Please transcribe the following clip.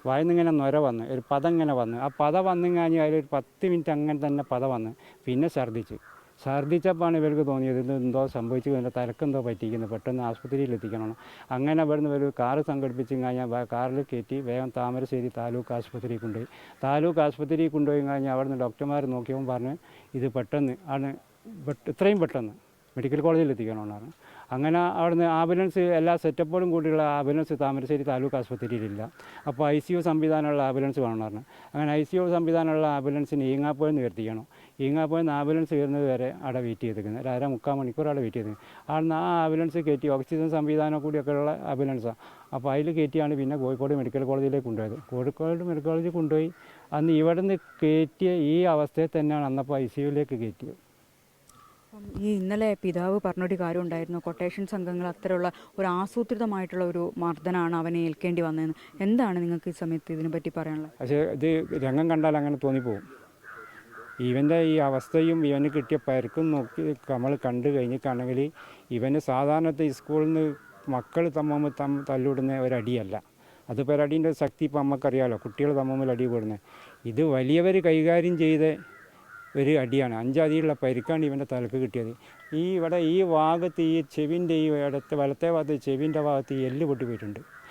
വായിൽ നിന്നിങ്ങനെ നൊര വന്ന് ഒരു പത ഇങ്ങനെ വന്ന് ആ പത വന്നു കഴിഞ്ഞാൽ അതിലൊരു 10 മിനിറ്റ് അങ്ങനെ തന്നെ പത വന്ന് പിന്നെ ഛർദ്ദിച്ചപ്പോഴാണ് ഇവർക്ക് തോന്നിയത് ഇത് എന്തോ സംഭവിച്ചു എൻ്റെ തലക്കെന്തോ പറ്റിയിരിക്കുന്നു പെട്ടെന്ന് ആശുപത്രിയിൽ എത്തിക്കണം. അങ്ങനെ അവിടുന്ന് ഒരു കാറ് സംഘടിപ്പിച്ച് കഴിഞ്ഞാൽ കാറിൽ കയറ്റി വേഗം താമരശ്ശേരി താലൂക്ക് ആശുപത്രിയിൽ കൊണ്ടുപോയി. താലൂക്ക് ആശുപത്രിയിൽ കൊണ്ടുപോയി കഴിഞ്ഞാൽ അവിടുന്ന് ഡോക്ടർമാർ നോക്കിയപ്പോൾ പറഞ്ഞ് ഇത് പെട്ടെന്ന് ആണ് ഇത്രയും പെട്ടെന്ന് മെഡിക്കൽ കോളേജിൽ എത്തിക്കണമെന്ന് പറഞ്ഞു. അങ്ങനെ അവിടുന്ന് ആംബുലൻസ് എല്ലാ സെറ്റപ്പോടും കൂടിയുള്ള ആംബുലൻസ് താമരശ്ശേരി താലൂക്ക് ആശുപത്രിയിലില്ല. അപ്പോൾ ICU സംവിധാനമുള്ള ആംബുലൻസ് വേണമെന്ന് പറഞ്ഞു. അങ്ങനെ ICU സംവിധാനമുള്ള ആംബുലൻസിന് ഈങ്ങാപ്പുഴയിൽ നിന്ന് എത്തിക്കണം. ഈങ്ങാപ്പുഴയിൽ നിന്ന് ആംബുലൻസ് വരുന്നത് വരെ അവിടെ വെയിറ്റ് ചെയ്തിരിക്കുന്നത്, ഒരു മുക്കാൽ മണിക്കൂർ അവിടെ വെയിറ്റ് ചെയ്ത് അവിടുന്ന് ആ ആംബുലൻസ് കയറ്റി ഓക്സിജൻ സംവിധാനം കൂടിയൊക്കെ ഉള്ള ആംബുലൻസാണ്. അപ്പോൾ അതിൽ കയറ്റിയാണ് പിന്നെ കോഴിക്കോട് മെഡിക്കൽ കോളേജിലേക്ക് കൊണ്ടുപോയത്. കോഴിക്കോട് മെഡിക്കൽ കോളേജിൽ കൊണ്ടുപോയി അന്ന് ഇവിടെ നിന്ന് കയറ്റിയ ഈ അവസ്ഥയിൽ തന്നെയാണ് അന്നപ്പോൾ ICUവിലേക്ക് കയറ്റിയത്. ഈ ഇന്നലെ പിതാവ് പറഞ്ഞൊരു കാര്യം ഉണ്ടായിരുന്നു, കൊട്ടേഷൻ സംഘങ്ങൾ അത്തരമുള്ള ഒരു ആസൂത്രിതമായിട്ടുള്ള ഒരു മർദ്ദനമാണ് അവനെ ഏൽക്കേണ്ടി വന്നതെന്ന്. എന്താണ് നിങ്ങൾക്ക് ഈ സമയത്ത് ഇതിനെപ്പറ്റി പറയാനുള്ളത്? പക്ഷേ ഇത് രംഗം കണ്ടാൽ അങ്ങനെ തോന്നിപ്പോവും. ഇവൻ്റെ ഈ അവസ്ഥയും ഇവന് കിട്ടിയ പരിക്കും നോക്കി നമ്മൾ കണ്ടു കഴിഞ്ഞിട്ടാണെങ്കിൽ ഇവന് സാധാരണത്തെ സ്കൂളിൽ നിന്ന് മക്കൾ തല്ലിവിടുന്ന ഒരടിയല്ല. അതിപ്പോൾ ഒരടീൻ്റെ ശക്തി ഇപ്പം നമുക്കറിയാമല്ലോ, കുട്ടികൾ തമ്മിൽ അടി കൂടുന്നത്. ഇത് വലിയവർ കൈകാര്യം ചെയ്ത ഒരു അടിയാണ്. 5 അടിയുള്ള പരിക്കാണ് ഇവൻ്റെ തലക്ക് കിട്ടിയത്. ഈ ഭാഗത്ത് ഈ ചെവിൻ്റെ ഈ വലത്തെ ഭാഗത്ത് ചെവിൻ്റെ ഭാഗത്ത് ഈ എല്ല് പൊട്ടിപ്പോയിട്ടുണ്ട്.